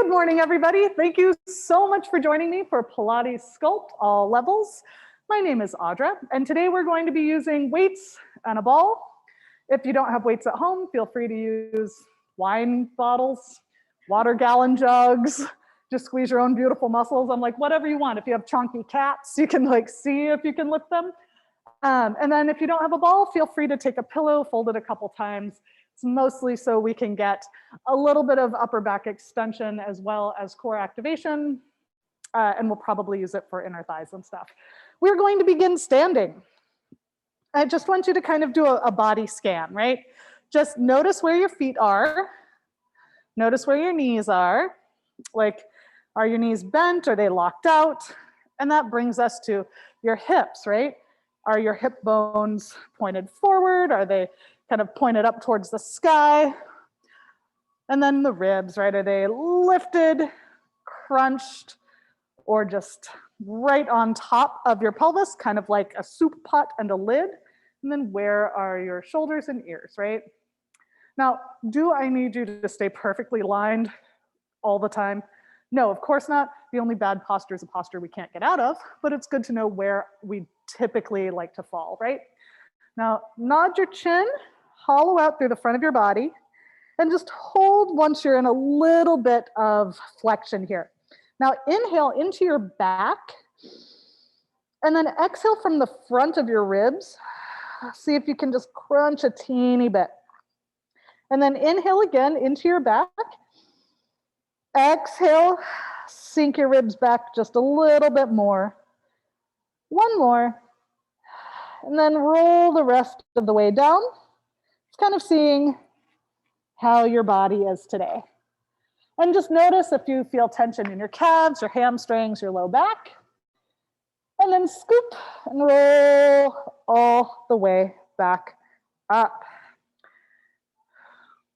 Good morning, everybody. Thank you so much for joining me for Pilates Sculpt, all levels. My name is Audra, and today we're going to be using weights and a ball. If you don't have weights at home, feel free to use wine bottles, water gallon jugs, just squeeze your own beautiful muscles. I'm like, whatever you want. If you have chunky cats, you can like see if you can lift them. And then if you don't have a ball, feel free to take a pillow, fold it a couple times. It's mostly so we can get a little bit of upper back extension as well as core activation. And we'll probably use it for inner thighs and stuff. We're going to begin standing. I just want you to kind of do a body scan, right? Just notice where your feet are. Notice where your knees are. Like, are your knees bent? Are they locked out? And that brings us to your hips, right? Are your hip bones pointed forward? Are they kind of pointed up towards the sky? And then the ribs, right? Are they lifted, crunched, or just right on top of your pelvis, kind of like a soup pot and a lid? And then where are your shoulders and ears, right? Now, do I need you to stay perfectly lined all the time? No, of course not. The only bad posture is a posture we can't get out of, but it's good to know where we typically like to fall, right? Now, nod your chin, hollow out through the front of your body, and just hold once you're in a little bit of flexion here. Now, inhale into your back, and then exhale from the front of your ribs. See if you can just crunch a teeny bit. And then inhale again into your back. Exhale, sink your ribs back just a little bit more. One more. And then roll the rest of the way down. Just kind of seeing how your body is today. And just notice if you feel tension in your calves, your hamstrings, your low back. And then scoop and roll all the way back up.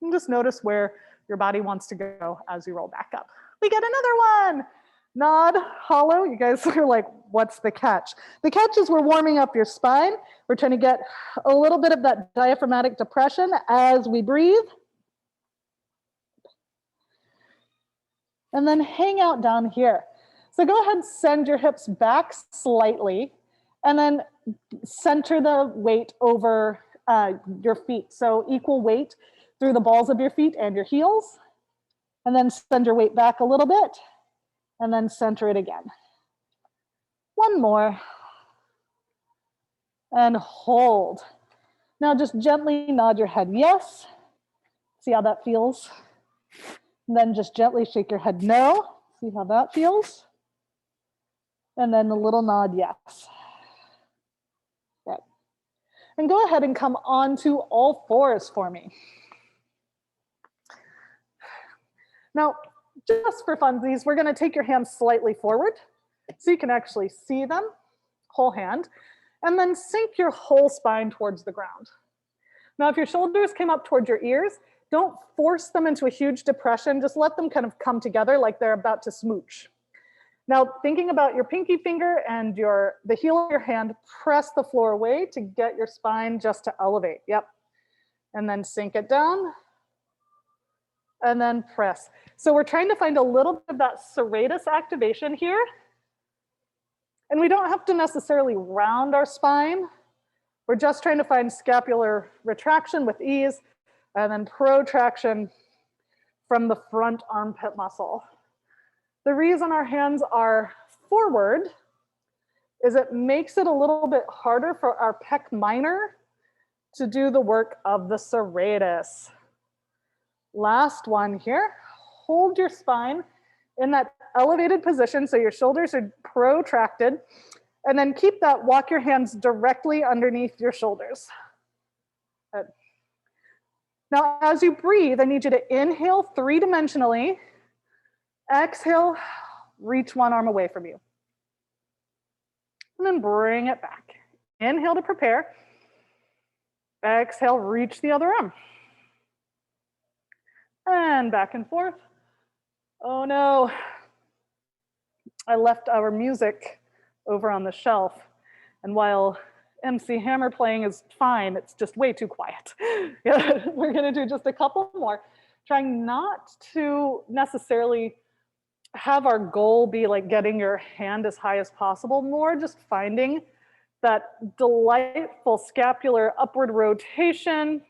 And just notice where your body wants to go as you roll back up. We get another one. Nod, hollow. You guys are like, what's the catch? The catch is we're warming up your spine. We're trying to get a little bit of that diaphragmatic depression as we breathe. And then hang out down here. So go ahead and send your hips back slightly and then center the weight over your feet. So equal weight through the balls of your feet and your heels. And then send your weight back a little bit and then center it again. One more. And hold. Now just gently nod your head yes. See how that feels? And then just gently shake your head no. See how that feels? And then a little nod yes. Good. And go ahead and come onto all fours for me. Now, just for funsies, we're going to take your hands slightly forward so you can actually see them, whole hand, and then sink your whole spine towards the ground. Now, if your shoulders came up towards your ears, don't force them into a huge depression. Just let them kind of come together like they're about to smooch. Now, thinking about your pinky finger and the heel of your hand, press the floor away to get your spine just to elevate. Yep. And then sink it down. And then press. So we're trying to find a little bit of that serratus activation here. And we don't have to necessarily round our spine. We're just trying to find scapular retraction with ease and then protraction from the front armpit muscle. The reason our hands are forward is it makes it a little bit harder for our pec minor to do the work of the serratus. Last one here. Hold your spine in that elevated position so your shoulders are protracted, and then keep that, walk your hands directly underneath your shoulders. Good. Now, as you breathe, I need you to inhale three-dimensionally, exhale, reach one arm away from you. And then bring it back. Inhale to prepare. Exhale, reach the other arm. And back and forth. Oh no, I left our music over on the shelf. And while MC Hammer playing is fine, it's just way too quiet. Yeah, we're gonna do just a couple more, trying not to necessarily have our goal be like getting your hand as high as possible, more just finding that delightful scapular upward rotation.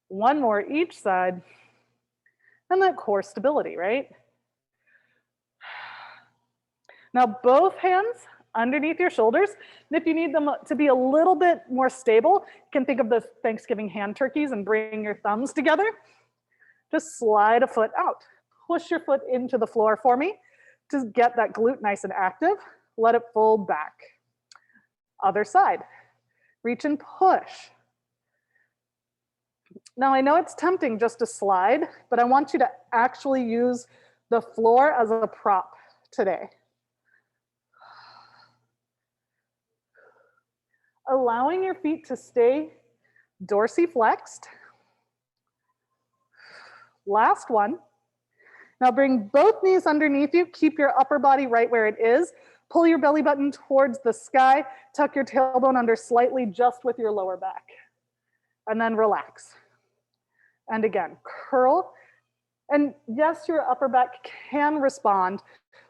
One more each side. And that core stability, right? Now both hands underneath your shoulders. And if you need them to be a little bit more stable, you can think of the Thanksgiving hand turkeys and bring your thumbs together. Just slide a foot out. Push your foot into the floor for me to get that glute nice and active. Let it fold back. Other side. Reach and push. Now I know it's tempting just to slide, but I want you to actually use the floor as a prop today. Allowing your feet to stay dorsiflexed. Last one. Now bring both knees underneath you. Keep your upper body right where it is. Pull your belly button towards the sky. Tuck your tailbone under slightly just with your lower back. And then relax. And again, curl. And yes, your upper back can respond,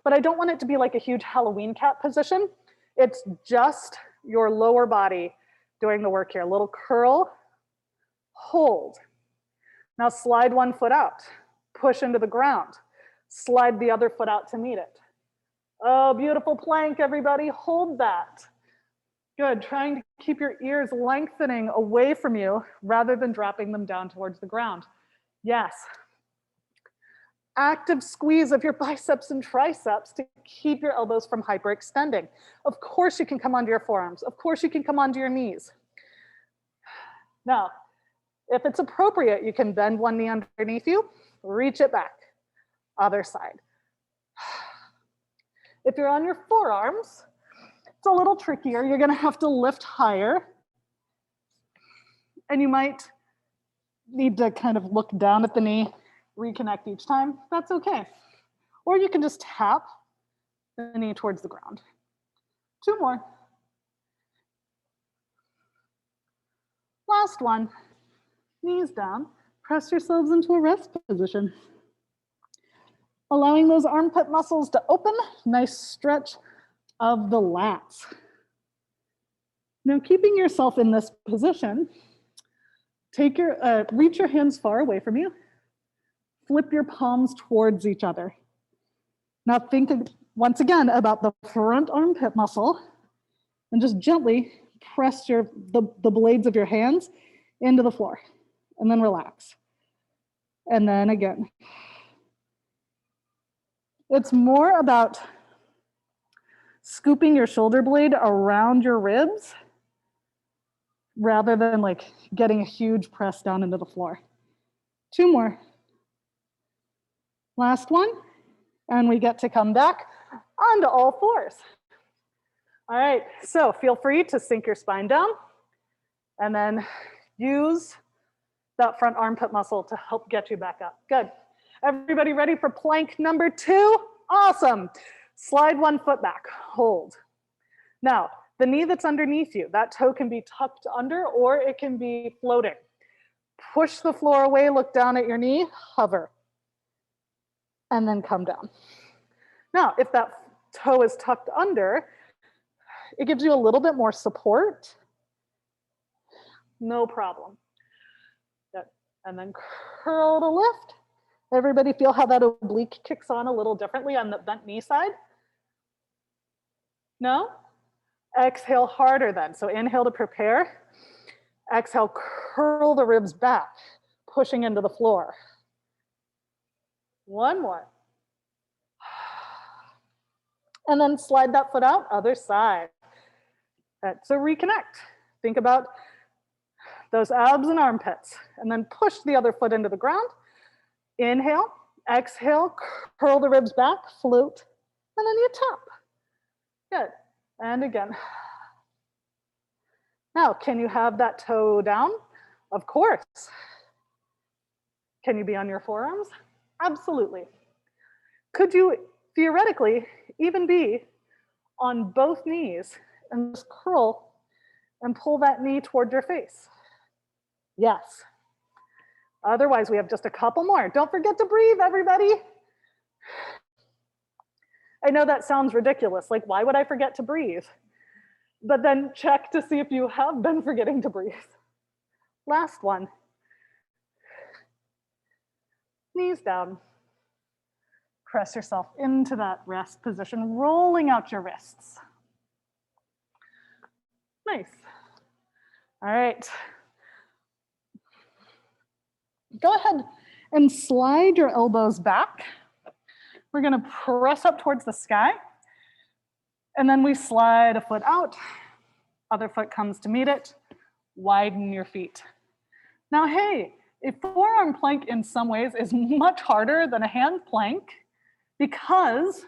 but I don't want it to be like a huge Halloween cat position. It's just your lower body doing the work here. A little curl, hold. Now slide one foot out, push into the ground. Slide the other foot out to meet it. Oh, beautiful plank, everybody. Hold that. Good, trying to keep your ears lengthening away from you rather than dropping them down towards the ground. Yes. Active squeeze of your biceps and triceps to keep your elbows from hyperextending. Of course you can come onto your forearms. Of course you can come onto your knees. Now, if it's appropriate, you can bend one knee underneath you, reach it back. Other side. If you're on your forearms, it's a little trickier. You're gonna have to lift higher. And you might need to kind of look down at the knee, reconnect each time. That's okay. Or you can just tap the knee towards the ground. Two more. Last one. Knees down. Press yourselves into a rest position. Allowing those armpit muscles to open. Nice stretch of the lats. Now, keeping yourself in this position, take your, reach your hands far away from you. Flip your palms towards each other. Now think once again about the front armpit muscle and just gently press the blades of your hands into the floor and then relax. And then again. It's more about scooping your shoulder blade around your ribs rather than like getting a huge press down into the floor. Two more. Last one. And we get to come back onto all fours. All right, so feel free to sink your spine down and then use that front armpit muscle to help get you back up. Good. Everybody ready for plank number 2? Awesome. Slide one foot back, hold. Now, the knee that's underneath you, that toe can be tucked under or it can be floating. Push the floor away, look down at your knee, hover, and then come down. Now, if that toe is tucked under, it gives you a little bit more support. No problem. Good. And then curl to lift. Everybody feel how that oblique kicks on a little differently on the bent knee side? No? Exhale harder then. So inhale to prepare. Exhale, curl the ribs back, pushing into the floor. One more. And then slide that foot out, other side. So reconnect. Think about those abs and armpits. And then push the other foot into the ground. Inhale, exhale, curl the ribs back, float, and then you tap. Good. And again. Now, can you have that toe down? Of course. Can you be on your forearms? Absolutely. Could you theoretically even be on both knees and just curl and pull that knee toward your face? Yes. Otherwise, we have just a couple more. Don't forget to breathe, everybody. I know that sounds ridiculous. Like, why would I forget to breathe? But then check to see if you have been forgetting to breathe. Last one. Knees down. Press yourself into that rest position, rolling out your wrists. Nice. All right. Go ahead and slide your elbows back. We're going to press up towards the sky. And then we slide a foot out. Other foot comes to meet it. Widen your feet. Now, hey, a forearm plank in some ways is much harder than a hand plank because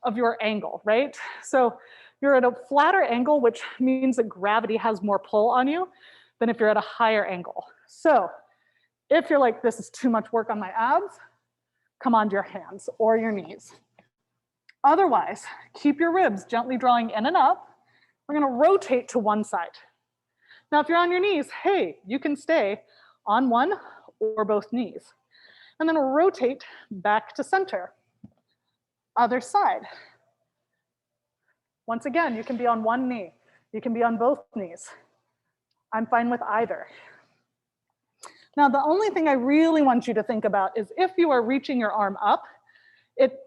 of your angle, right? So you're at a flatter angle, which means that gravity has more pull on you than if you're at a higher angle. So if you're like, this is too much work on my abs, come onto your hands or your knees. Otherwise, keep your ribs gently drawing in and up. We're gonna rotate to one side. Now, if you're on your knees, hey, you can stay on one or both knees. And then rotate back to center. Other side. Once again, you can be on one knee. You can be on both knees. I'm fine with either. Now, the only thing I really want you to think about is if you are reaching your arm up, it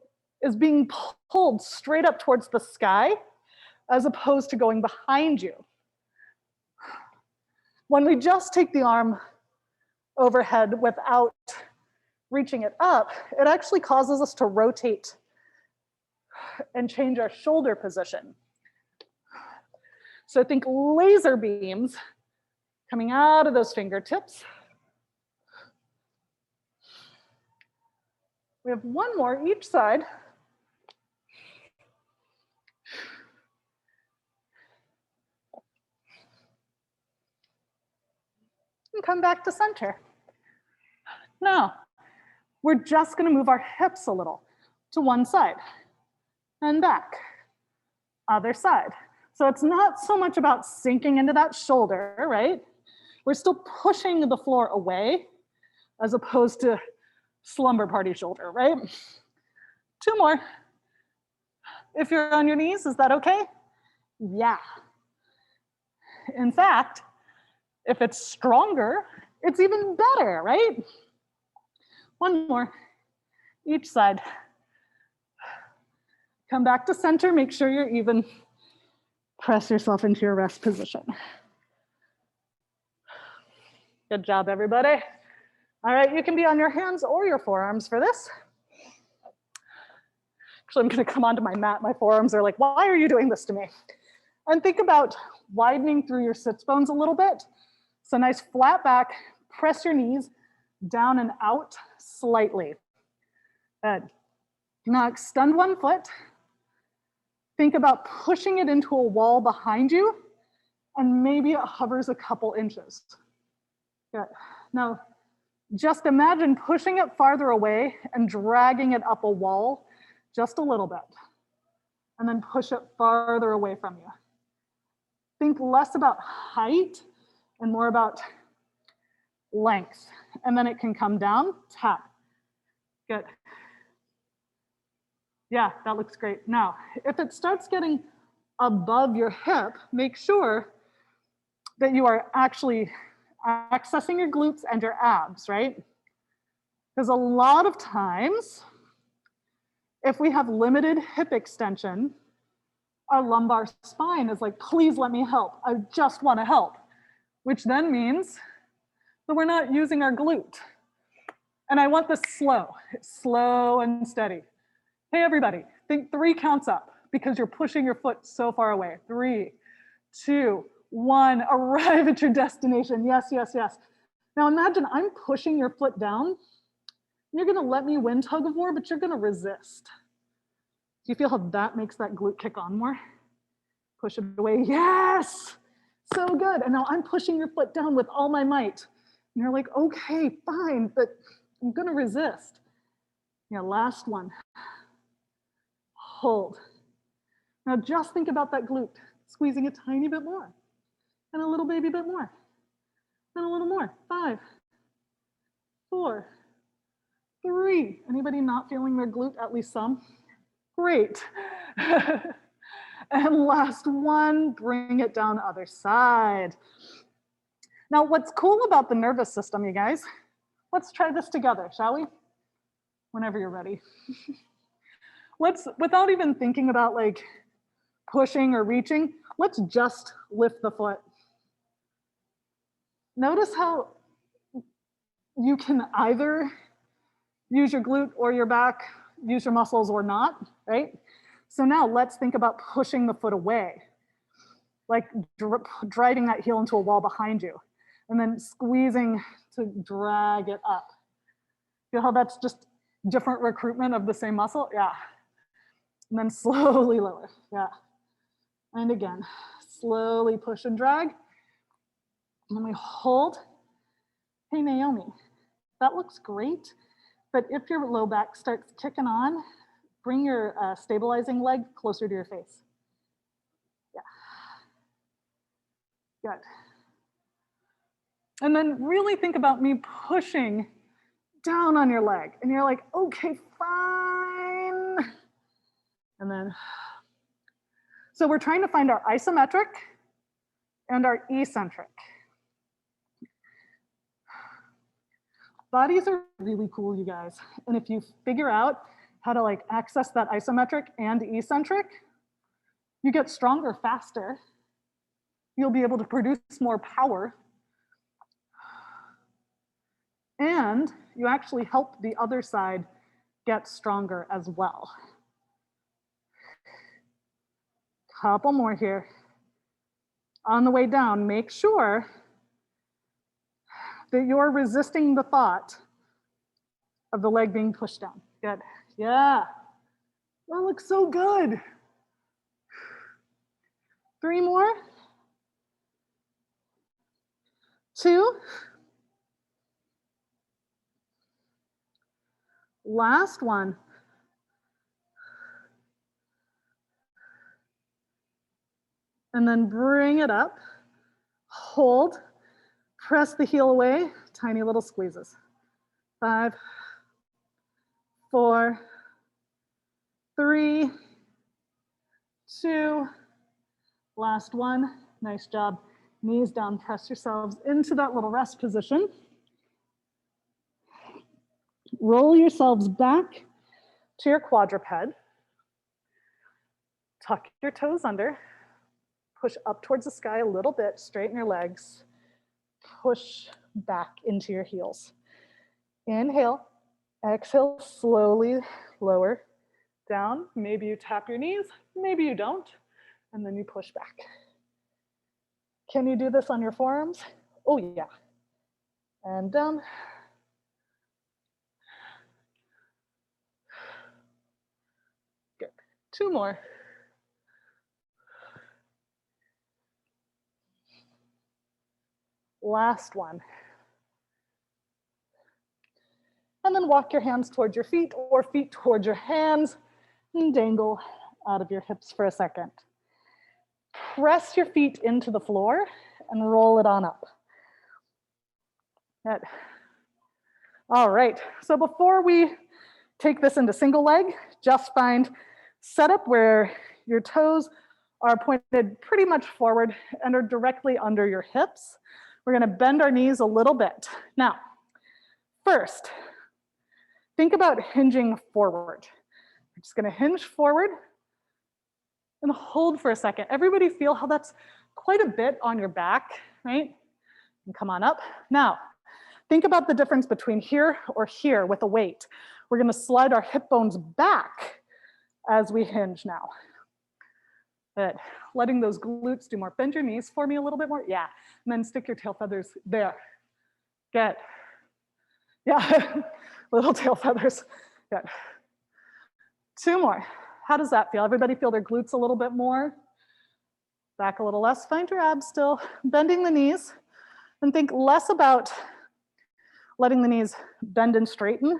is being pulled straight up towards the sky as opposed to going behind you. When we just take the arm overhead without reaching it up, it actually causes us to rotate and change our shoulder position. So think laser beams coming out of those fingertips. We have one more each side. And come back to center. Now, we're just going to move our hips a little to one side and back, other side. So it's not so much about sinking into that shoulder, right? We're still pushing the floor away as opposed to slumber party shoulder, right? Two more. If you're on your knees, is that okay? Yeah. In fact, if it's stronger, it's even better, right? One more, each side. Come back to center, make sure you're even. Press yourself into your rest position. Good job, everybody. All right, you can be on your hands or your forearms for this. Actually, I'm gonna come onto my mat. My forearms are like, why are you doing this to me? And think about widening through your sits bones a little bit. So nice flat back, press your knees down and out slightly. Good. Now extend one foot. Think about pushing it into a wall behind you, and maybe it hovers a couple inches. Good. Now, just imagine pushing it farther away and dragging it up a wall just a little bit, and then push it farther away from you. Think less about height and more about length, and then it can come down, tap. Good. Yeah, that looks great. Now, if it starts getting above your hip, make sure that you are actually accessing your glutes and your abs, right? Because a lot of times, if we have limited hip extension, our lumbar spine is like, please let me help. I just want to help, which then means that we're not using our glute. And I want this slow and steady. Hey, everybody, think 3 counts up because you're pushing your foot so far away. 3, 2, 1, arrive at your destination. Yes, yes, yes. Now imagine I'm pushing your foot down. You're gonna let me win tug of war, but you're gonna resist. Do you feel how that makes that glute kick on more? Push it away, yes! So good, and now I'm pushing your foot down with all my might. And you're like, okay, fine, but I'm gonna resist. Yeah, last one. Hold. Now just think about that glute, squeezing a tiny bit more, and a little baby bit more, and a little more. 5, 4, 3. Anybody not feeling their glute? At least some. Great. And last one, bring it down the other side. Now, what's cool about the nervous system, you guys, let's try this together, shall we? Whenever you're ready. Let's, without even thinking about like pushing or reaching, let's just lift the foot. Notice how you can either use your glute or your back, use your muscles or not, right? So now let's think about pushing the foot away, like driving that heel into a wall behind you, and then squeezing to drag it up. Feel how that's just different recruitment of the same muscle? Yeah. And then slowly lower, yeah. And again, slowly push and drag. And then we hold. Hey, Naomi, that looks great. But if your low back starts kicking on, bring your stabilizing leg closer to your face. Yeah. Good. And then really think about me pushing down on your leg. And you're like, okay, fine. And then, so we're trying to find our isometric and our eccentric. Bodies are really cool, you guys. And if you figure out how to like access that isometric and eccentric, you get stronger faster. You'll be able to produce more power. And you actually help the other side get stronger as well. Couple more here. On the way down, make sure that you're resisting the thought of the leg being pushed down. Good. Yeah. That looks so good. 3 more. 2. Last one. And then bring it up. Hold. Press the heel away. Tiny little squeezes. 5, 4, 3, 2. Last one. Nice job. Knees down. Press yourselves into that little rest position. Roll yourselves back to your quadruped. Tuck your toes under. Push up towards the sky a little bit. Straighten your legs. Push back into your heels. Inhale. Exhale. Slowly lower down. Maybe you tap your knees. Maybe you don't. And then you push back. Can you do this on your forearms? Oh, yeah. And down. Good. 2 more. Last one. And then walk your hands towards your feet or feet towards your hands and dangle out of your hips for a second. Press your feet into the floor and roll it on up. Good. All right, so before we take this into single leg, just find setup where your toes are pointed pretty much forward and are directly under your hips. We're gonna bend our knees a little bit. Now, first, think about hinging forward. We're just gonna hinge forward and hold for a second. Everybody feel how that's quite a bit on your back, right? And come on up. Now, think about the difference between here or here with a weight. We're gonna slide our hip bones back as we hinge now. Good. Letting those glutes do more. Bend your knees for me a little bit more. Yeah. And then stick your tail feathers there. Good. Yeah. Little tail feathers. Good. 2 more. How does that feel? Everybody feel their glutes a little bit more? Back a little less. Find your abs still. Bending the knees. And think less about letting the knees bend and straighten.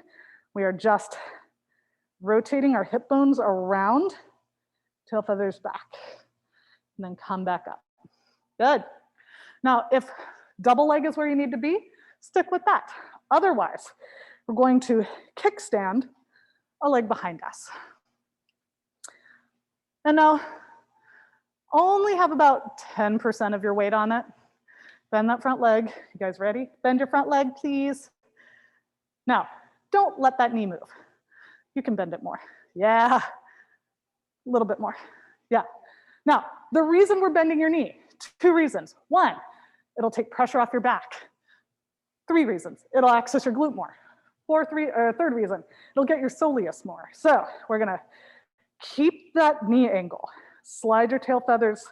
We are just rotating our hip bones around. Tail feathers back, and then come back up. Good. Now, if double leg is where you need to be, stick with that. Otherwise, we're going to kickstand a leg behind us. And now, only have about 10% of your weight on it. Bend that front leg. You guys ready? Bend your front leg, please. Now, don't let that knee move. You can bend it more. Yeah, a little bit more. Yeah. Now, the reason we're bending your knee, 2 reasons. 1, it'll take pressure off your back. 3 reasons, it'll access your glute more. 3rd reason, it'll get your soleus more. So we're gonna keep that knee angle. Slide your tail feathers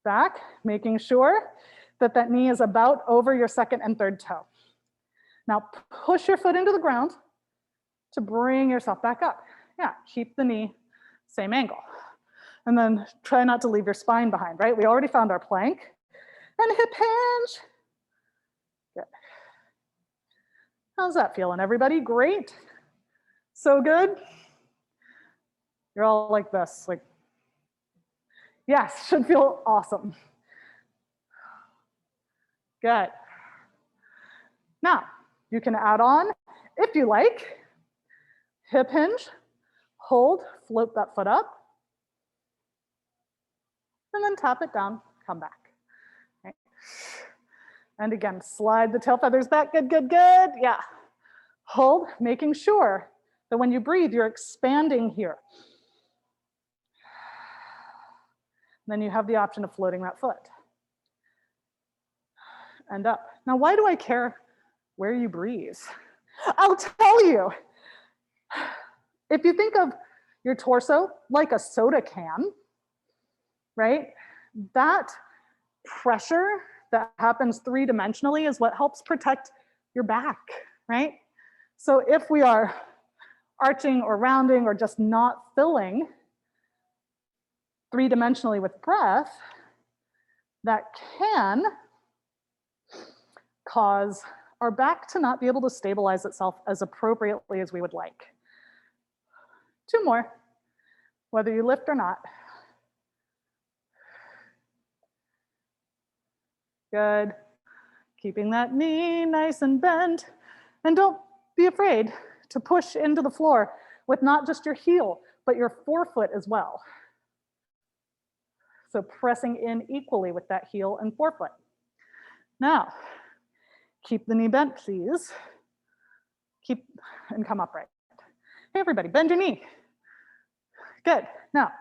back, making sure that that knee is about over your 2nd and 3rd toe. Now push your foot into the ground to bring yourself back up. Yeah, keep the knee same angle. And then try not to leave your spine behind, right? We already found our plank. And hip hinge. Good. How's that feeling, everybody? Great? So good? You're all like this, like, yes, should feel awesome. Good. Now, you can add on, if you like, hip hinge, hold, float that foot up, and then tap it down, come back. Right. And again, slide the tail feathers back, good, good, good, yeah. Hold, making sure that when you breathe, you're expanding here. And then you have the option of floating that foot. And up. Now, why do I care where you breathe? I'll tell you. If you think of your torso like a soda can, right? That pressure that happens 3-dimensionally is what helps protect your back, right? So if we are arching or rounding or just not filling 3-dimensionally with breath, that can cause our back to not be able to stabilize itself as appropriately as we would like. 2 more, whether you lift or not. Good. Keeping that knee nice and bent. And don't be afraid to push into the floor with not just your heel, but your forefoot as well. So pressing in equally with that heel and forefoot. Now, keep the knee bent, please. Keep and come upright. Hey, everybody, bend your knee. Good. Now,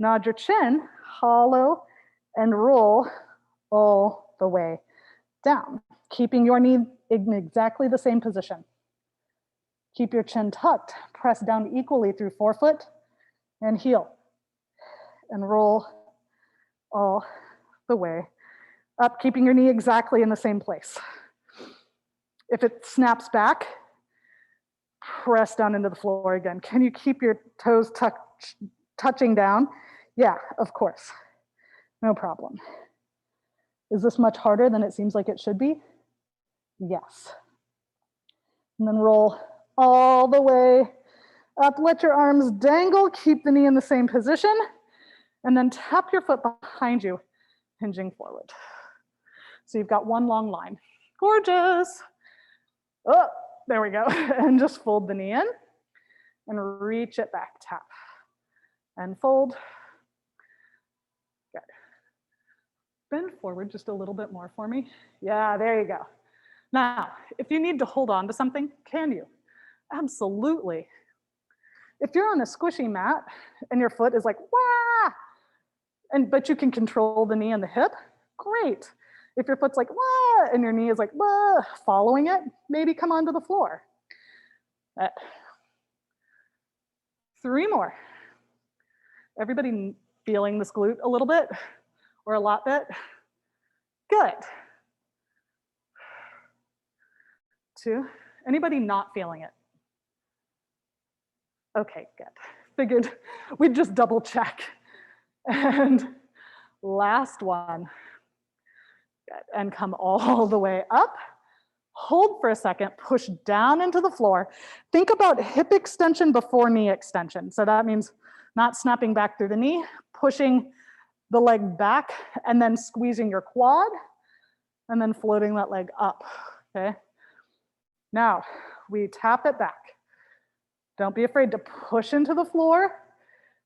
nod your chin, hollow, and roll all the way down, keeping your knee in exactly the same position. Keep your chin tucked, press down equally through forefoot and heel, and roll all the way up, keeping your knee exactly in the same place. If it snaps back, press down into the floor again. Can you keep your toes touching down? Yeah, of course, no problem. Is this much harder than it seems like it should be? Yes. And then roll all the way up, let your arms dangle, keep the knee in the same position, and then tap your foot behind you, hinging forward. So you've got one long line. Gorgeous. Oh, there we go. And just fold the knee in and reach it back, tap. And fold. Good. Bend forward just a little bit more for me. Yeah, there you go. Now, if you need to hold on to something, can you? Absolutely. If you're on a squishy mat and your foot is like, wah, but you can control the knee and the hip, great. If your foot's like, wah, and your knee is like, wah, following it, maybe come onto the floor. 3 more. Everybody feeling this glute a little bit or a lot bit? Good. 2. Anybody not feeling it? Okay, good. Figured we'd just double check. And last one. Good. And come all the way up. Hold for a second, push down into the floor. Think about hip extension before knee extension. So that means not snapping back through the knee, pushing the leg back, and then squeezing your quad, and then floating that leg up, okay? Now, we tap it back. Don't be afraid to push into the floor.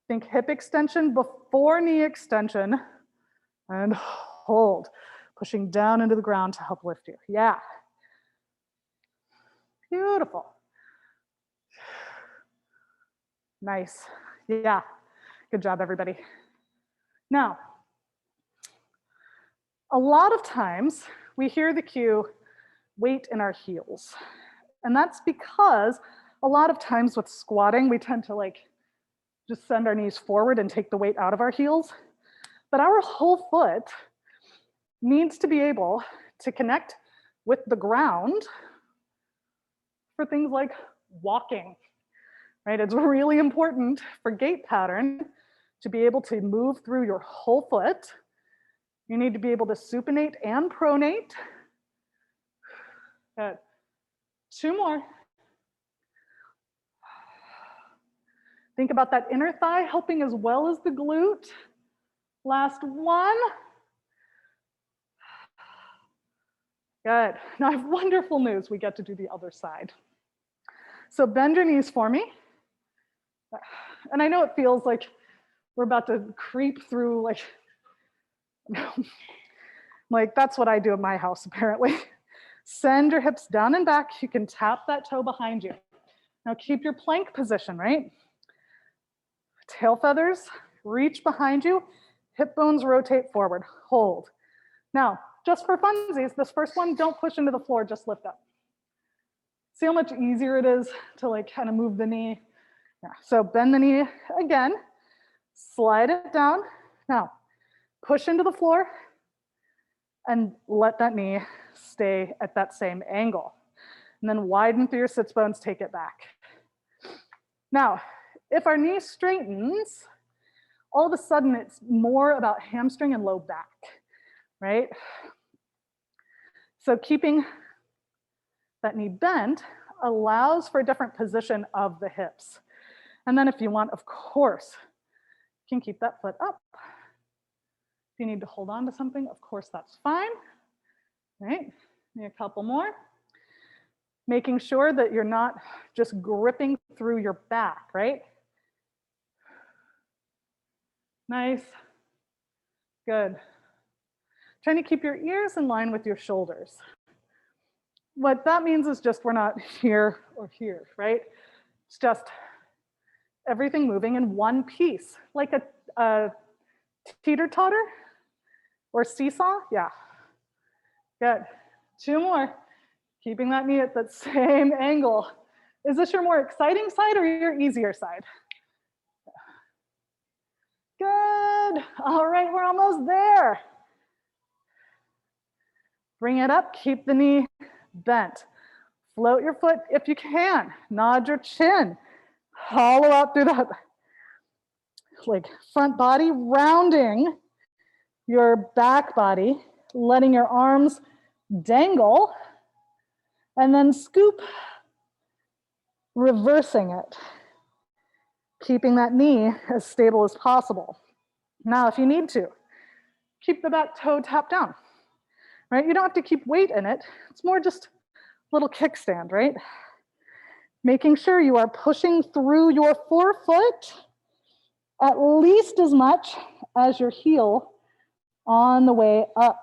Think hip extension before knee extension, and hold, pushing down into the ground to help lift you. Yeah. Beautiful. Nice. Yeah. Good job, everybody. Now, a lot of times we hear the cue, weight in our heels. And that's because a lot of times with squatting, we tend to like just send our knees forward and take the weight out of our heels. But our whole foot needs to be able to connect with the ground for things like walking, right? It's really important for gait pattern to be able to move through your whole foot. You need to be able to supinate and pronate. Good. 2 more. Think about that inner thigh helping as well as the glute. Last 1. Good. Now I have wonderful news. We get to do the other side. So bend your knees for me. And I know it feels like we're about to creep through like that's what I do at my house apparently. Send your hips down and back. You can tap that toe behind you. Now keep your plank position, right? Tail feathers, reach behind you, hip bones rotate forward, hold. Now, just for funsies, this first one, don't push into the floor, just lift up. See how much easier it is to like kind of move the knee? Yeah. So bend the knee again, slide it down. Now, push into the floor and let that knee stay at that same angle. And then widen through your sits bones, take it back. Now, if our knee straightens, all of a sudden it's more about hamstring and low back, right? So keeping that knee bent allows for a different position of the hips. And then if you want, of course, you can keep that foot up. If you need to hold on to something, of course, that's fine, right? Need a couple more. Making sure that you're not just gripping through your back, right? Nice, good. Trying to keep your ears in line with your shoulders. What that means is just we're not here or here, right? It's just everything moving in one piece, like a teeter-totter or seesaw, yeah. Good, 2 more. Keeping that knee at that same angle. Is this your more exciting side or your easier side? Good, all right, we're almost there. Bring it up, keep the knee bent. Float your foot if you can. Nod your chin. Hollow out through that like front body, rounding your back body, letting your arms dangle, and then scoop, reversing it, keeping that knee as stable as possible. Now, if you need to, keep the back toe tapped down, right? You don't have to keep weight in it. It's more just a little kickstand, right? Making sure you are pushing through your forefoot at least as much as your heel on the way up.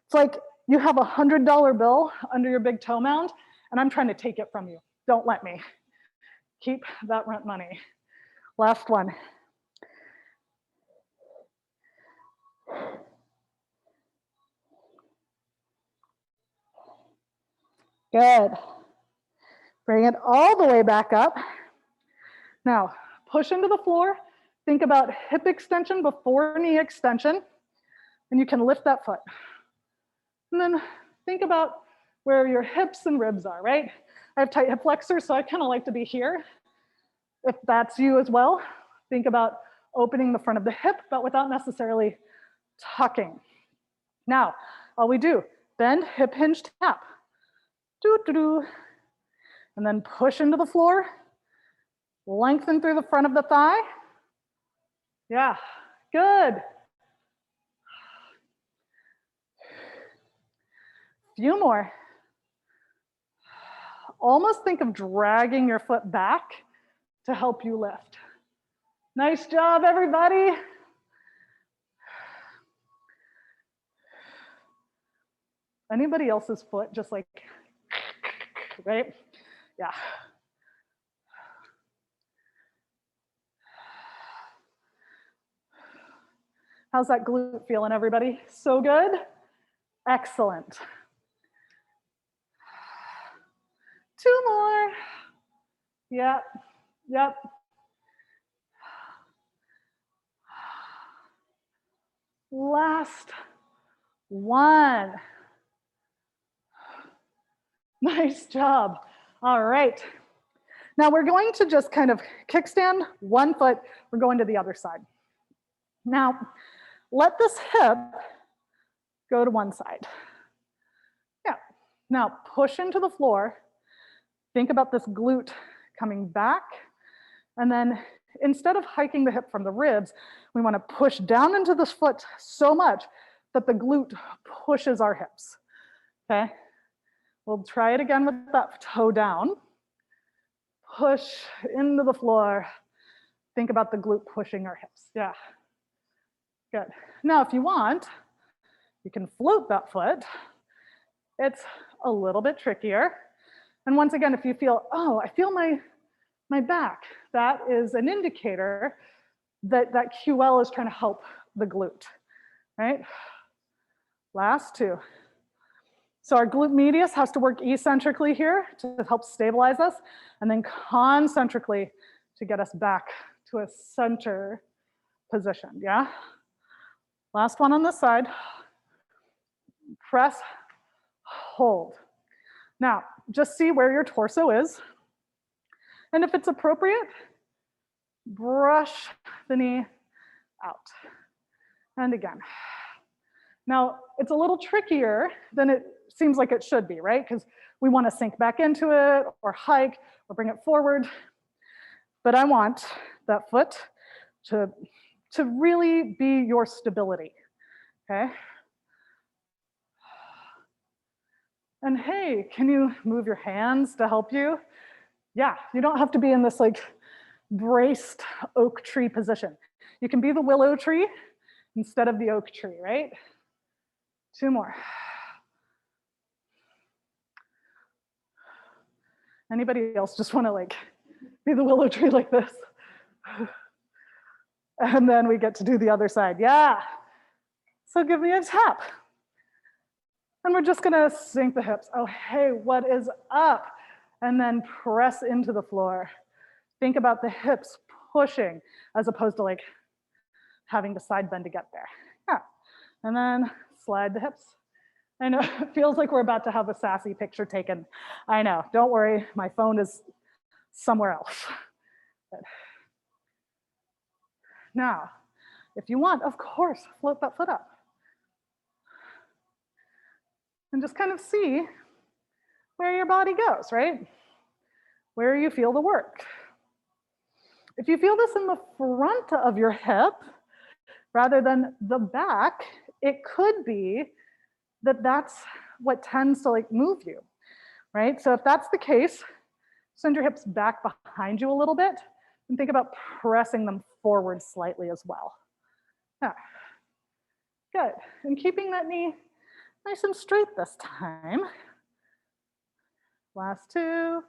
It's like you have a $100 bill under your big toe mound, and I'm trying to take it from you. Don't let me. Keep that rent money. Last one. Good. Bring it all the way back up. Now, push into the floor. Think about hip extension before knee extension, and you can lift that foot. And then think about where your hips and ribs are, right? I have tight hip flexors, so I kind of like to be here. If that's you as well, think about opening the front of the hip, but without necessarily tucking. Now, all we do, bend, hip hinge, tap. Doo-doo-doo. And then push into the floor. Lengthen through the front of the thigh. Yeah, good. Few more. almost think of dragging your foot back to help you lift. Nice job, everybody. Anybody else's foot just like, right? Yeah. How's that glute feeling, everybody? So good? Excellent. 2 more. Yep, yep. Last one. Nice job. All right. Now we're going to just kind of kickstand one foot. We're going to the other side. Now, let this hip go to one side. Yeah. Now push into the floor. Think about this glute coming back. And then instead of hiking the hip from the ribs, we want to push down into this foot so much that the glute pushes our hips. Okay. We'll try it again with that toe down. Push into the floor. Think about the glute pushing our hips. Yeah. Good. Now, if you want, you can float that foot. It's a little bit trickier. And once again, if you feel, oh, I feel my back, that is an indicator that that QL is trying to help the glute, right? Last 2. So our glute medius has to work eccentrically here to help stabilize us, and then concentrically to get us back to a center position, yeah? Last one on this side. Press, hold. Now, just see where your torso is. And if it's appropriate, brush the knee out. And again. Now, it's a little trickier than it seems like it should be, right? Because we want to sink back into it or hike or bring it forward. But I want that foot to really be your stability, okay? And hey, can you move your hands to help you? Yeah, you don't have to be in this like braced oak tree position. You can be the willow tree instead of the oak tree, right? 2 more. Anybody else just want to like be the willow tree like this? And then we get to do the other side. Yeah. So give me a tap. And we're just gonna sink the hips. Oh, hey, what is up? And then press into the floor. Think about the hips pushing as opposed to like having to side bend to get there. Yeah. And then slide the hips. I know it feels like we're about to have a sassy picture taken. I know, don't worry, my phone is somewhere else. But now, if you want, of course, float that foot up. And just kind of see where your body goes, right? Where you feel the work. If you feel this in the front of your hip, rather than the back, it could be that that's what tends to like move you, right? So if that's the case, send your hips back behind you a little bit and think about pressing them forward slightly as well. Yeah. Good, and keeping that knee nice and straight this time. Last 2.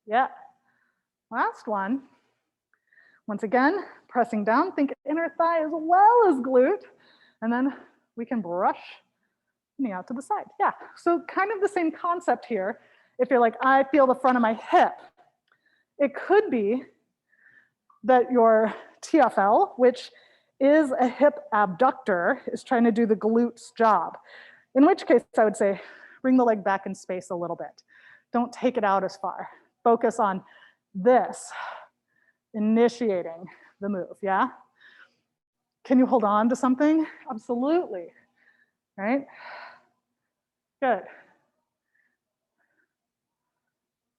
Yeah. Last one. Once again, pressing down, think inner thigh as well as glute, and then we can brush the knee out to the side. Yeah, so kind of the same concept here. If you're like, I feel the front of my hip, it could be that your TFL, which is a hip abductor, is trying to do the glute's job. In which case, I would say, bring the leg back in space a little bit. Don't take it out as far. Focus on this, initiating the move, yeah? Can you hold on to something? Absolutely, right? Good.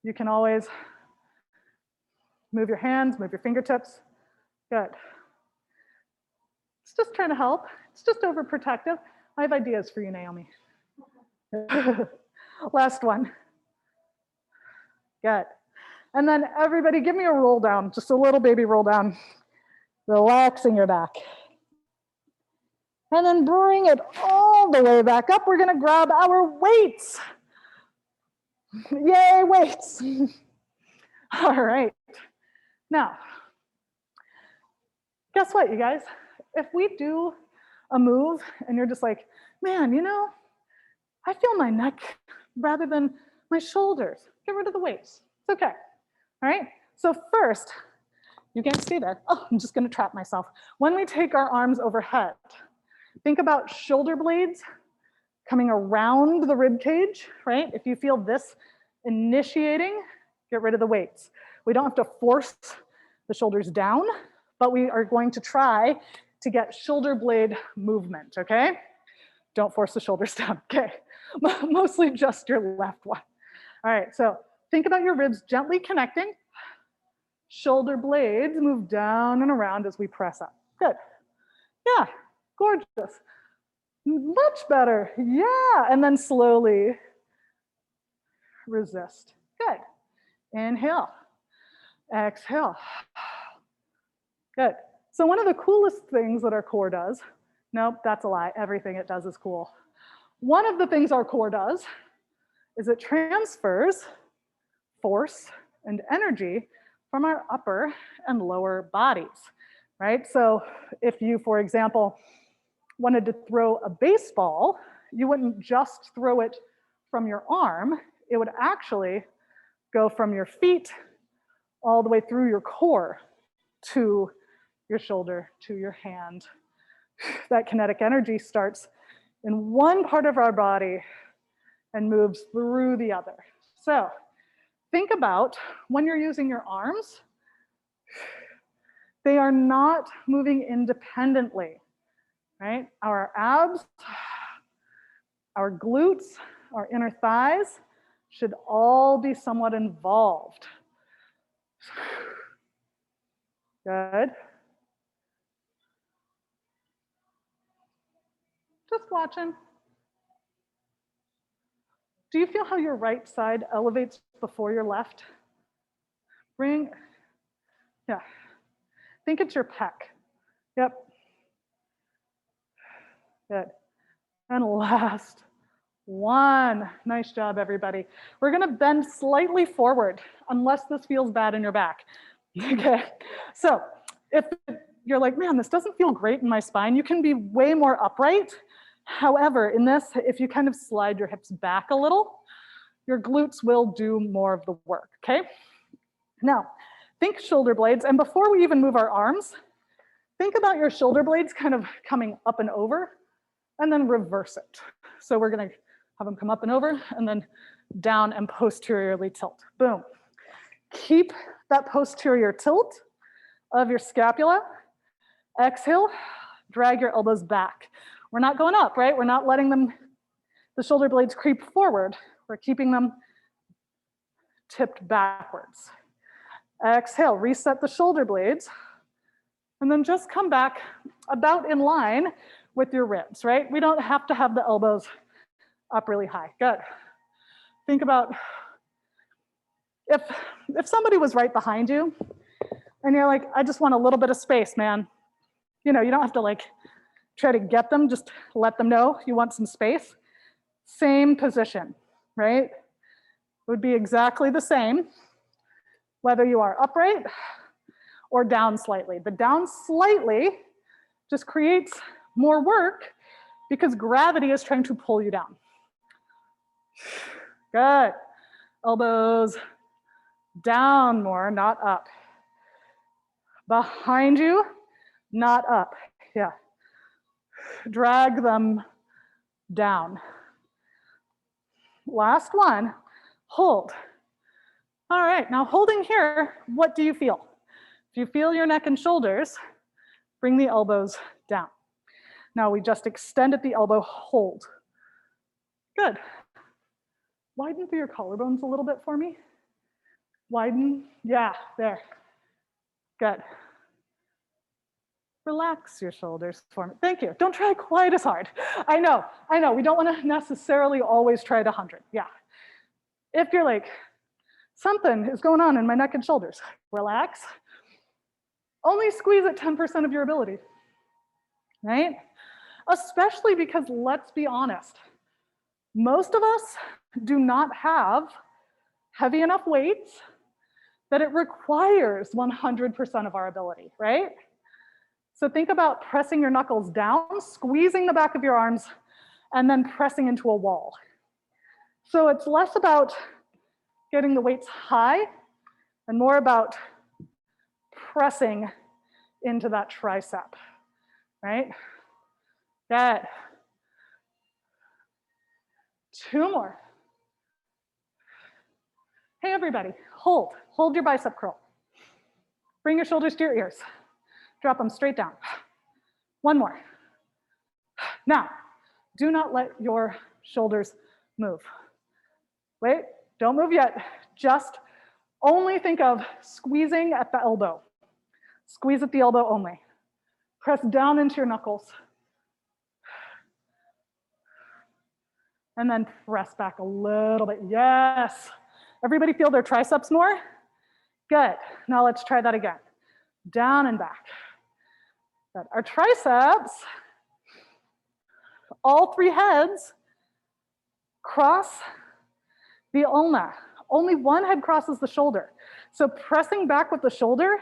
You can always move your hands, move your fingertips. Good. It's just trying to help. It's just overprotective. I have ideas for you, Naomi. Last one. Good. And then everybody give me a roll down, just a little baby roll down, relaxing your back. And then bring it all the way back up. We're gonna grab our weights. Yay, weights. All right. Now, guess what, you guys? If we do a move and you're just like, man, you know, I feel my neck rather than my shoulders, get rid of the weights. It's okay. All right. So first, you can't stay there. Oh, I'm just gonna trap myself. When we take our arms overhead, think about shoulder blades coming around the rib cage, right? If you feel this initiating, get rid of the weights. We don't have to force the shoulders down, but we are going to try to get shoulder blade movement, okay? Don't force the shoulders down, okay? Mostly just your left one. All right, so think about your ribs gently connecting. Shoulder blades move down and around as we press up. Good. Yeah, gorgeous. Much better. Yeah, and then slowly resist. Good. Inhale. Exhale. Good. So one of the coolest things that our core does, nope, that's a lie. Everything it does is cool. One of the things our core does is it transfers force and energy from our upper and lower bodies, right? So if you, for example, wanted to throw a baseball, you wouldn't just throw it from your arm, it would actually go from your feet all the way through your core to your shoulder, to your hand. That kinetic energy starts in one part of our body and moves through the other. So think about when you're using your arms, they are not moving independently, right? Our abs, our glutes, our inner thighs should all be somewhat involved. Good. Just watching. Do you feel how your right side elevates before your left? Yeah. Think it's your pec. Yep. Good. And last one. Nice job, everybody. We're gonna bend slightly forward unless this feels bad in your back. Okay. So if you're like, man, this doesn't feel great in my spine, you can be way more upright. However, in this, if you kind of slide your hips back a little, your glutes will do more of the work, okay? Now, think shoulder blades, and before we even move our arms, think about your shoulder blades kind of coming up and over, and then reverse it. So we're gonna have them come up and over, and then down and posteriorly tilt. Boom. Keep that posterior tilt of your scapula. Exhale, drag your elbows back. We're not going up, right? We're not letting the shoulder blades creep forward. We're keeping them tipped backwards. Exhale, reset the shoulder blades, and then just come back about in line with your ribs, right? We don't have to have the elbows up really high. Good. Think about if somebody was right behind you and you're like, I just want a little bit of space, man. You know, you don't have to like try to get them, just let them know you want some space. Same position, right? It would be exactly the same whether you are upright or down slightly. The down slightly just creates more work because gravity is trying to pull you down. Good. Elbows down more, not up. Behind you, not up. Yeah. Drag them down. Last one, hold. All right, now holding here, what do you feel? If you feel your neck and shoulders, bring the elbows down. Now we just extended the elbow, hold. Good. Widen through your collarbones a little bit for me. Widen, yeah, there. Good. Relax your shoulders for me. Thank you. Don't try quite as hard. I know. We don't want to necessarily always try at 100. Yeah. If you're like something is going on in my neck and shoulders. Relax. Only squeeze at 10% of your ability, right? Especially because, let's be honest, most of us do not have heavy enough weights that it requires 100% of our ability, right? So think about pressing your knuckles down, squeezing the back of your arms, and then pressing into a wall. So it's less about getting the weights high and more about pressing into that tricep, right? Good. 2 more. Hey, everybody, hold your bicep curl. Bring your shoulders to your ears. Drop them straight down. 1 more. Now, do not let your shoulders move. Wait, don't move yet. Just only think of squeezing at the elbow. Squeeze at the elbow only. Press down into your knuckles. And then press back a little bit. Yes. Everybody feel their triceps more? Good. Now let's try that again. Down and back. Good. Our triceps, all 3 heads cross the ulna. Only 1 head crosses the shoulder. So pressing back with the shoulder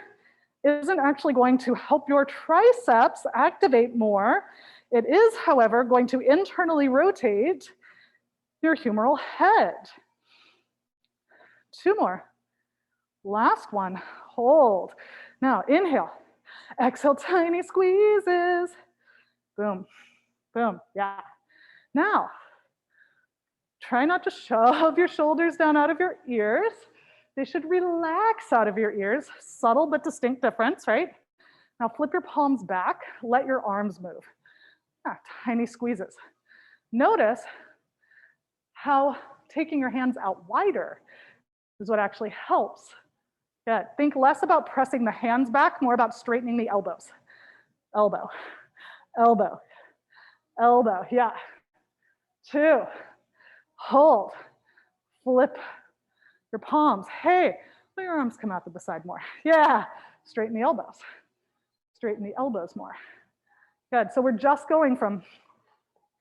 isn't actually going to help your triceps activate more. It is, however, going to internally rotate your humeral head. 2 more. Last one. Hold. Now inhale. Exhale, tiny squeezes. Boom. Boom. Yeah. Now, try not to shove your shoulders down out of your ears. They should relax out of your ears. Subtle but distinct difference, right? Now flip your palms back. Let your arms move. Tiny squeezes. Notice how taking your hands out wider is what actually helps. Good. Think less about pressing the hands back, more about straightening the elbows. Elbow, elbow, elbow. Yeah. 2. Hold. Flip your palms. Hey, let your arms come out to the side more. Yeah. Straighten the elbows. Straighten the elbows more. Good. So we're just going from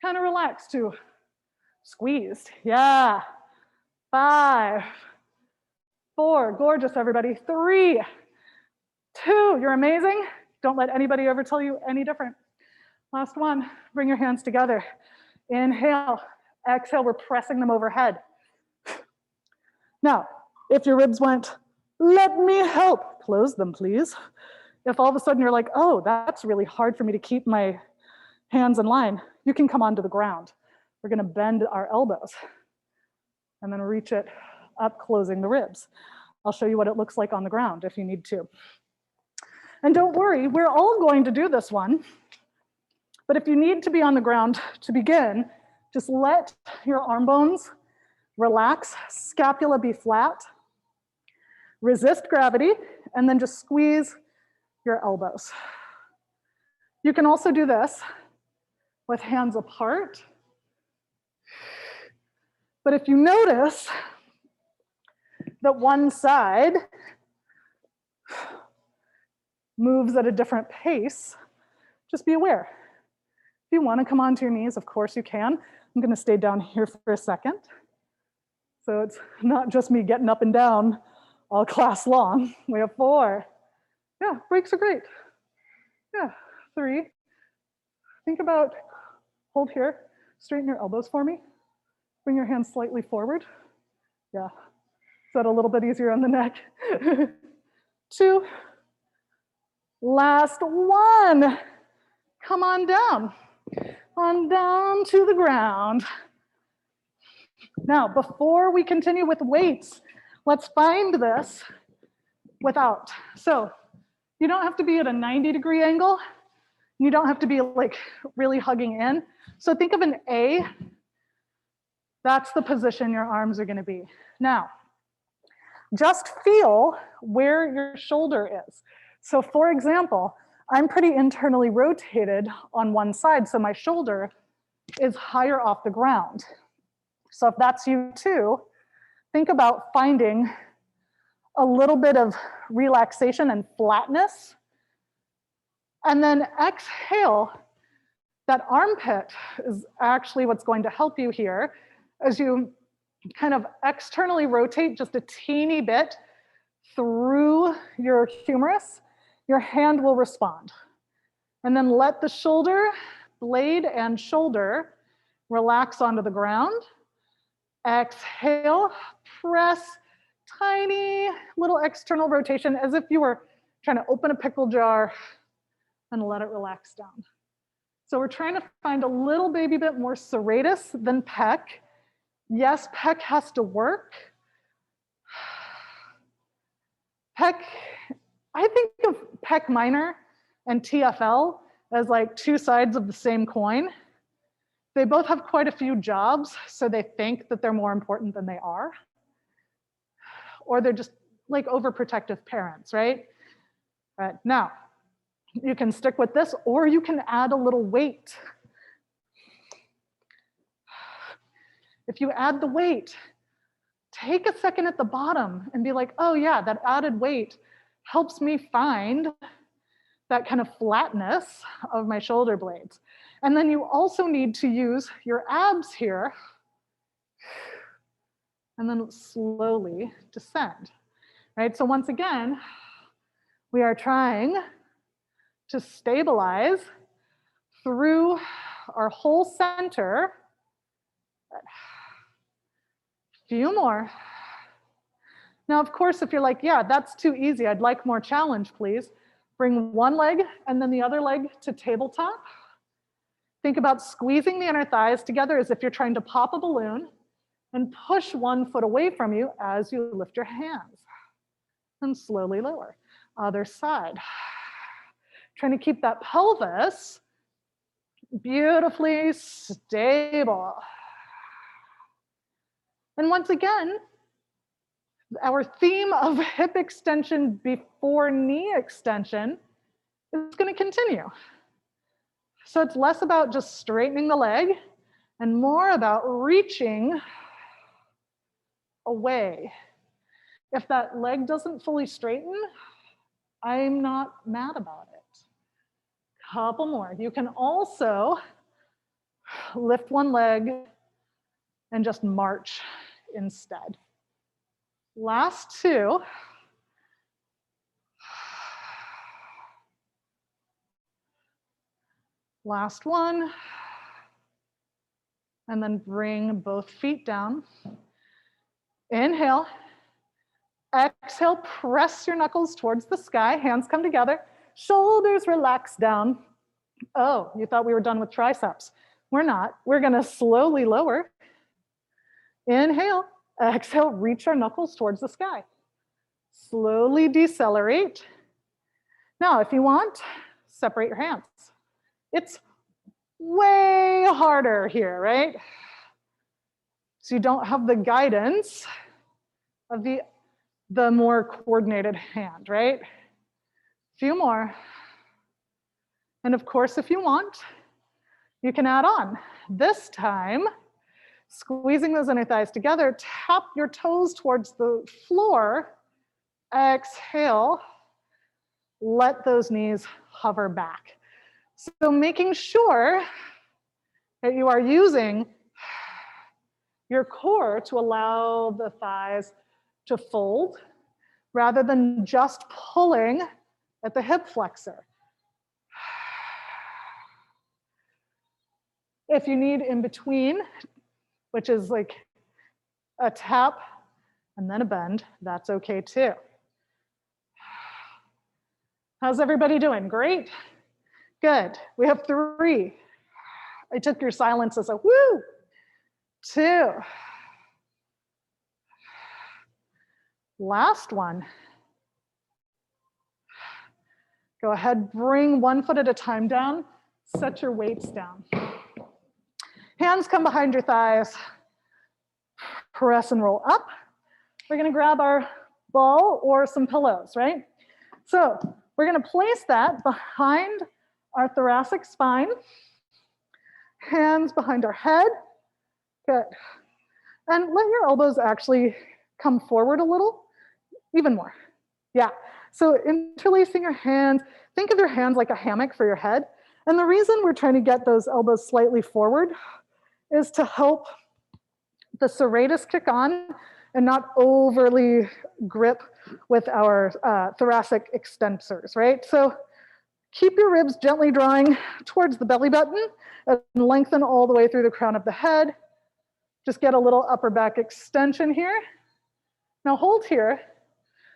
kind of relaxed to squeezed. Yeah. 5, 4. Gorgeous, everybody. 3, 2. You're amazing. Don't let anybody ever tell you any different. Last one. Bring your hands together. Inhale. Exhale. We're pressing them overhead. Now, if your ribs went, let me help, close them, please. If all of a sudden you're like, oh, that's really hard for me to keep my hands in line, you can come onto the ground. We're going to bend our elbows and then reach it up, closing the ribs. I'll show you what it looks like on the ground if you need to. And don't worry, we're all going to do this one. But if you need to be on the ground to begin, just let your arm bones relax, scapula be flat, resist gravity, and then just squeeze your elbows. You can also do this with hands apart. But if you notice that one side moves at a different pace, just be aware. If you want to come onto your knees, of course you can. I'm going to stay down here for a second. So it's not just me getting up and down all class long. We have 4. Yeah, breaks are great. Yeah, 3. Think about, hold here, straighten your elbows for me. Bring your hands slightly forward. Yeah, is that a little bit easier on the neck? 2. Last one. Come on down to the ground. Now, before we continue with weights, let's find this without. So you don't have to be at a 90-degree angle. You don't have to be like really hugging in. So think of an A. That's the position your arms are going to be. Now, just feel where your shoulder is. So for example, I'm pretty internally rotated on one side, so my shoulder is higher off the ground. So if that's you too, think about finding a little bit of relaxation and flatness. And then exhale. That armpit is actually what's going to help you here as you kind of externally rotate just a teeny bit through your humerus. Your hand will respond. And then let the shoulder blade and shoulder relax onto the ground. Exhale, press, tiny little external rotation as if you were trying to open a pickle jar and let it relax down. So we're trying to find a little baby bit more serratus than pec. Yes, pec has to work. Pec, I think of pec minor and TFL as like two sides of the same coin. They both have quite a few jobs, so they think that they're more important than they are. Or they're just like overprotective parents, right? Now, you can stick with this, or you can add a little weight. If you add the weight, take a second at the bottom and be like, oh yeah, that added weight helps me find that kind of flatness of my shoulder blades. And then you also need to use your abs here and then slowly descend, right? So once again, we are trying to stabilize through our whole center. A few more. Now, of course, if you're like, yeah, that's too easy, I'd like more challenge, please. Bring one leg and then the other leg to tabletop. Think about squeezing the inner thighs together as if you're trying to pop a balloon and push one foot away from you as you lift your hands. And slowly lower. Other side. Trying to keep that pelvis beautifully stable. And once again, our theme of hip extension before knee extension is going to continue. So it's less about just straightening the leg and more about reaching away. If that leg doesn't fully straighten, I'm not mad about it. Couple more. You can also lift one leg and just march instead. Last two. Last one. And then bring both feet down. Inhale. Exhale, press your knuckles towards the sky. Hands come together. Shoulders relax down. Oh, you thought we were done with triceps. We're not. We're going to slowly lower. Inhale. Exhale, reach our knuckles towards the sky. Slowly decelerate. Now, if you want, separate your hands. It's way harder here, right? So you don't have the guidance of the more coordinated hand, right? A few more. And of course, if you want, you can add on. This time, squeezing those inner thighs together, tap your toes towards the floor. Exhale, let those knees hover back. So making sure that you are using your core to allow the thighs to fold rather than just pulling at the hip flexor. If you need in between, which is like a tap and then a bend, that's okay too. How's everybody doing? Great? Good. We have 3. I took your silence as a woo. 2. Last one. Go ahead, bring one foot at a time down. Set your weights down. Hands come behind your thighs. Press and roll up. We're going to grab our ball or some pillows, right? So we're going to place that behind our thoracic spine. Hands behind our head. Good. And let your elbows actually come forward a little. Even more. Yeah. So interlacing your hands, think of your hands like a hammock for your head. And the reason we're trying to get those elbows slightly forward is to help the serratus kick on and not overly grip with our thoracic extensors, right? So keep your ribs gently drawing towards the belly button and lengthen all the way through the crown of the head. Just get a little upper back extension here. Now hold here,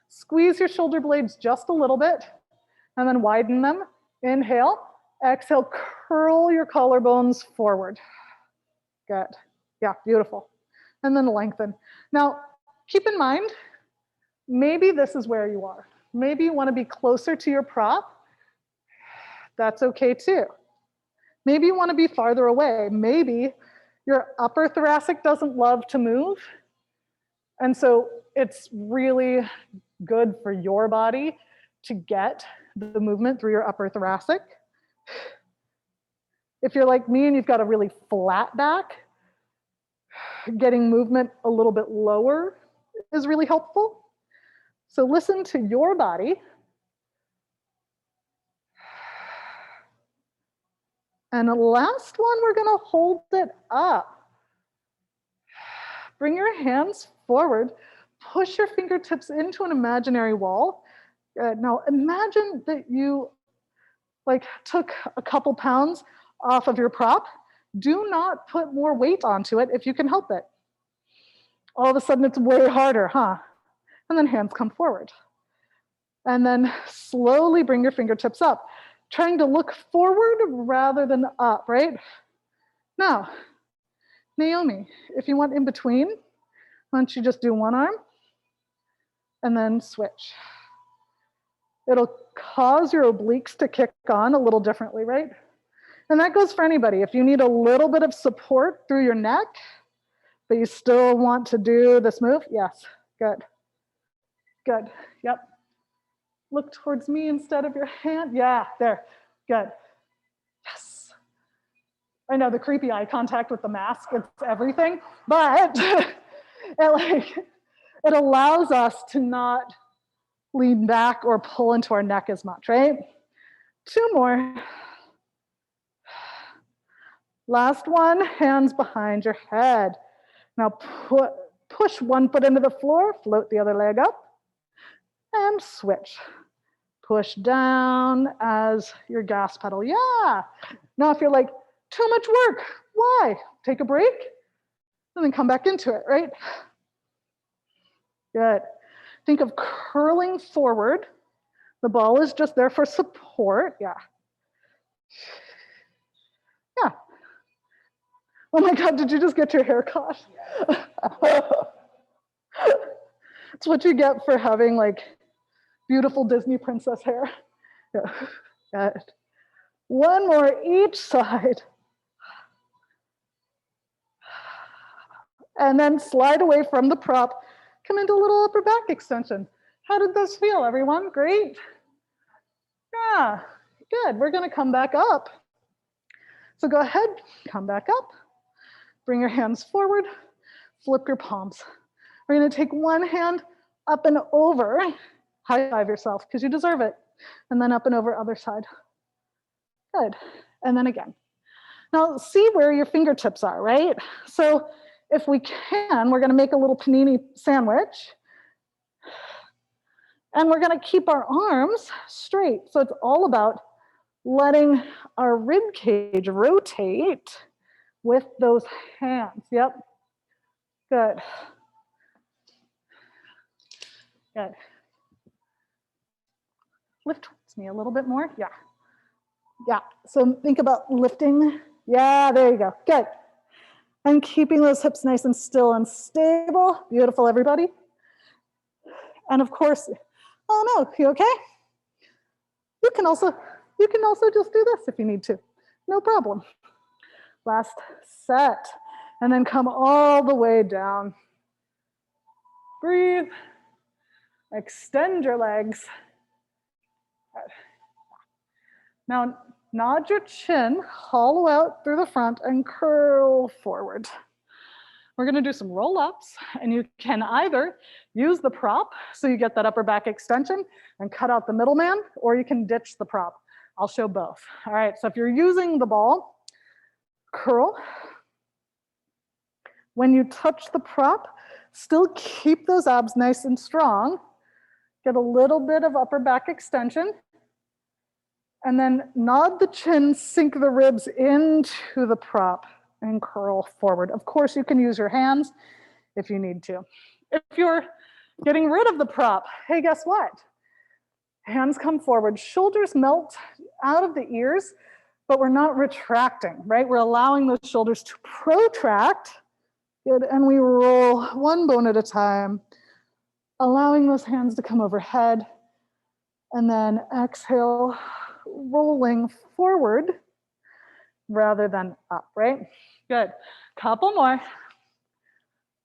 squeeze your shoulder blades just a little bit, and then widen them. Inhale, exhale, curl your collarbones forward. Good. Yeah, beautiful. And then lengthen. Now, keep in mind, maybe this is where you are. Maybe you want to be closer to your prop. That's okay too. Maybe you want to be farther away. Maybe your upper thoracic doesn't love to move. And so it's really good for your body to get the movement through your upper thoracic. If you're like me and you've got a really flat back, getting movement a little bit lower is really helpful. So listen to your body. And the last one, we're gonna hold it up. Bring your hands forward, push your fingertips into an imaginary wall. Now imagine that you took a couple pounds off of your prop. Do not put more weight onto it if you can help it. All of a sudden it's way harder, huh? And then hands come forward. And then slowly bring your fingertips up, trying to look forward rather than up, right? Now, Naomi, if you want in between, why don't you just do one arm and then switch. It'll cause your obliques to kick on a little differently, right? And that goes for anybody. If you need a little bit of support through your neck, but you still want to do this move, yes, good. Good, yep. Look towards me instead of your hand. Yeah, there, good. Yes. I know the creepy eye contact with the mask, it's everything, but it allows us to not lean back or pull into our neck as much, right? 2 more. Last one, hands behind your head. Now push one foot into the floor, float the other leg up, and switch. Push down as your gas pedal. Yeah. Now if you're like, too much work, why? Take a break and then come back into it, right? Good. Think of curling forward. The ball is just there for support. Yeah. Yeah. Oh my God, did you just get your hair caught? It's what you get for having like beautiful Disney princess hair. Yeah. Good. One more each side. And then slide away from the prop. Come into a little upper back extension. How did this feel, everyone? Great? Yeah, good. We're gonna come back up. So go ahead, come back up. Bring your hands forward, flip your palms. We're gonna take one hand up and over, high five yourself because you deserve it. And then up and over other side. Good, and then again. Now see where your fingertips are, right? So if we can, we're gonna make a little panini sandwich. And we're gonna keep our arms straight. So it's all about letting our rib cage rotate with those hands. Yep, good. Good. Lift towards me a little bit more, yeah. Yeah, so think about lifting. Yeah, there you go, good. And keeping those hips nice and still and stable. Beautiful, everybody. And of course, oh no, you okay? You can also just do this if you need to, no problem. Last set, and then come all the way down. Breathe, extend your legs. Now nod your chin, hollow out through the front and curl forward. We're gonna do some roll-ups, and you can either use the prop so you get that upper back extension and cut out the middleman, or you can ditch the prop. I'll show both. All right, so if you're using the ball, curl. When you touch the prop, still keep those abs nice and strong. Get a little bit of upper back extension. And then nod the chin, sink the ribs into the prop and curl forward. Of course, you can use your hands if you need to. If you're getting rid of the prop, hey, guess what? Hands come forward, shoulders melt out of the ears, but we're not retracting, right? We're allowing those shoulders to protract. Good, and we roll one bone at a time, allowing those hands to come overhead, and then exhale, rolling forward rather than up, right? Good. Couple more.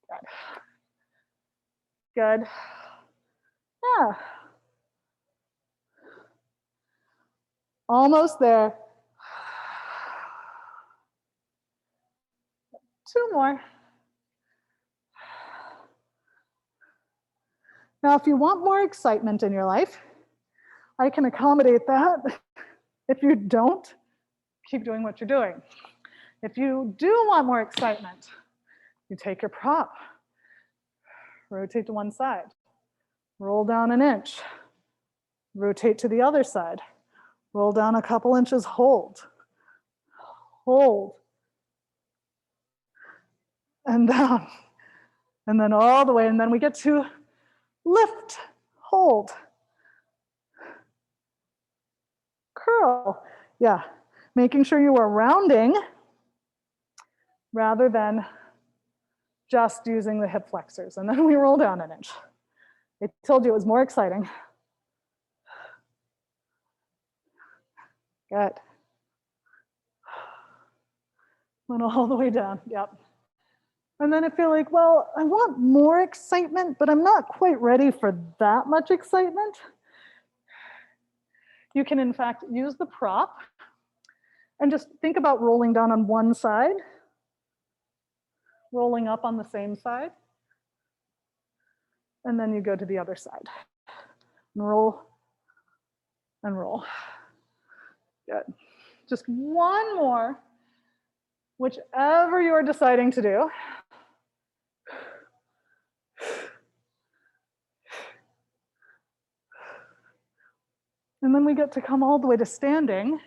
Good. Good. Yeah. Almost there. 2 more. Now, if you want more excitement in your life, I can accommodate that. If you don't, keep doing what you're doing. If you do want more excitement, you take your prop, rotate to one side, roll down an inch, rotate to the other side, roll down a couple inches, hold, hold, and down, and then all the way, and then we get to lift, hold, curl. Yeah, making sure you are rounding rather than just using the hip flexors. And then we roll down an inch. I told you it was more exciting. Good. Went all the way down, yep. And then I feel like, well, I want more excitement, but I'm not quite ready for that much excitement. You can, in fact, use the prop and just think about rolling down on one side, rolling up on the same side, and then you go to the other side. And roll and roll. Good. Just one more, whichever you're deciding to do. And then we get to come all the way to standing.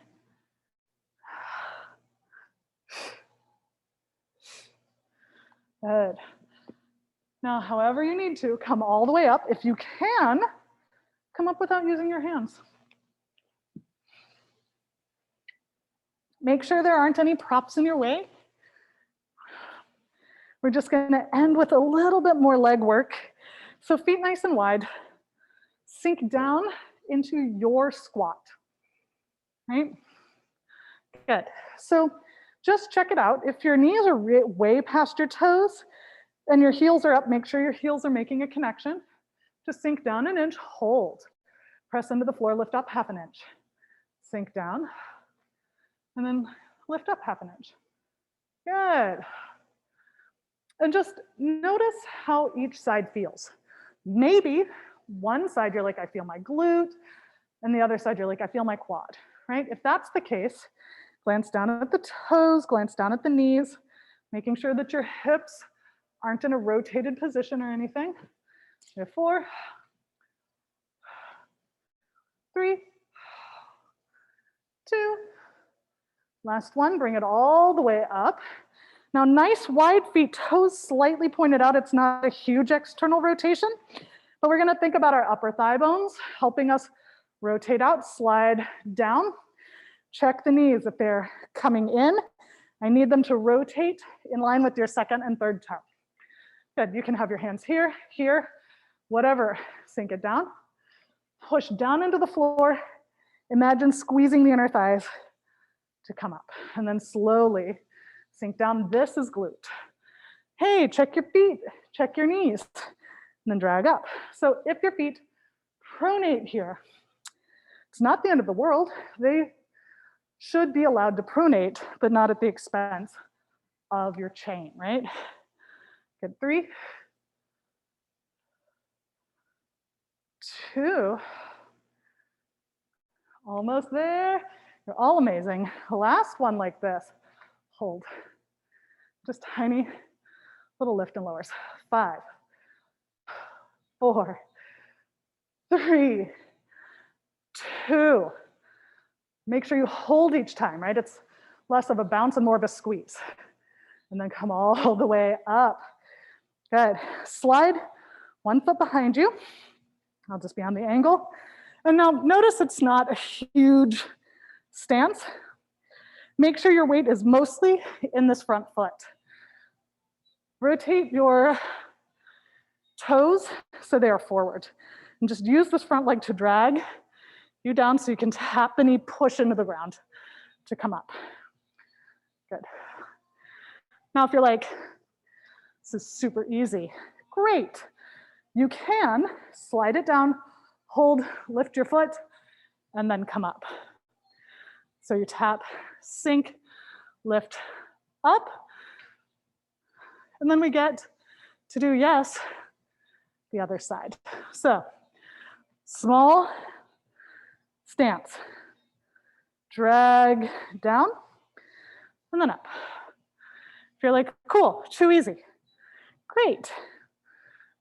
Good. Now, however you need to, come all the way up. If you can, come up without using your hands. Make sure there aren't any props in your way. We're just going to end with a little bit more leg work. So feet nice and wide. Sink down into your squat, right? Good. So just check it out. If your knees are way past your toes and your heels are up, make sure your heels are making a connection. Just sink down an inch, hold. Press into the floor, lift up half an inch. Sink down, and then lift up half an inch. Good. And just notice how each side feels. Maybe one side you're like, I feel my glute, and the other side you're like, I feel my quad, right? If that's the case, glance down at the toes, glance down at the knees, making sure that your hips aren't in a rotated position or anything. 4, 3, 2, last one, bring it all the way up. Now, nice wide feet, toes slightly pointed out. It's not a huge external rotation, but we're gonna think about our upper thigh bones, helping us rotate out, slide down. Check the knees if they're coming in. I need them to rotate in line with your second and third toe. Good, you can have your hands here, here, whatever. Sink it down, push down into the floor. Imagine squeezing the inner thighs to come up, and then slowly sink down. This is glute. Hey, check your feet, check your knees, and then drag up. So if your feet pronate here, it's not the end of the world. They should be allowed to pronate, but not at the expense of your chain, right? Good, 3, 2, almost there. You're all amazing. Last one like this, hold. Just tiny little lift and lowers. 5, 4, 3, 2. Make sure you hold each time, right? It's less of a bounce and more of a squeeze. And then come all the way up. Good. Slide 1 foot behind you. I'll just be on the angle. And now notice it's not a huge stance. Make sure your weight is mostly in this front foot. Rotate your toes so they are forward. And just use this front leg to drag you down so you can tap the knee, push into the ground to come up. Good. Now if you're like, this is super easy, great. You can slide it down, hold, lift your foot, and then come up. So you tap, sink, lift, up. And then we get to do, yes, the other side. So small stance, drag down, and then up. If you're like, cool, too easy, great.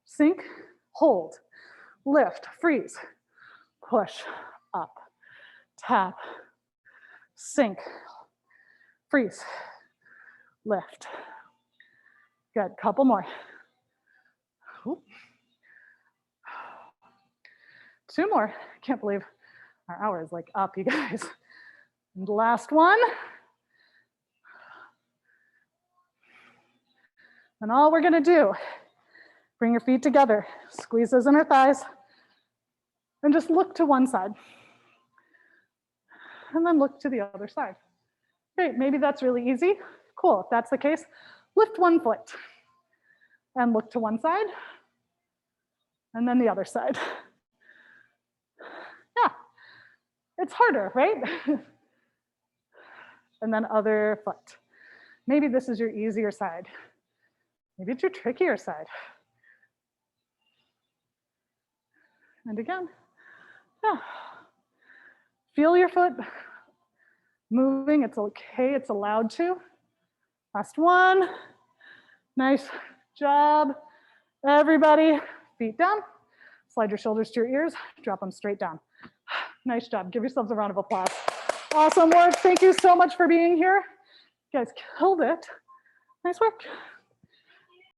Sink, hold, lift, freeze, push, up, tap, sink, freeze, lift. Good, couple more. Oop. 2 more. Can't believe our hour is like up, you guys. And last one. And all we're gonna do, bring your feet together, squeeze those inner thighs, and just look to one side. And then look to the other side. Great, maybe that's really easy. Cool, if that's the case, lift 1 foot and look to one side, and then the other side. Yeah, it's harder, right? And then other foot. Maybe this is your easier side. Maybe it's your trickier side. And again, yeah. Feel your foot moving. It's okay, it's allowed to. Last one. Nice job. Everybody, feet down. Slide your shoulders to your ears, drop them straight down. Nice job. Give yourselves a round of applause. Awesome work. Thank you so much for being here. You guys killed it. Nice work.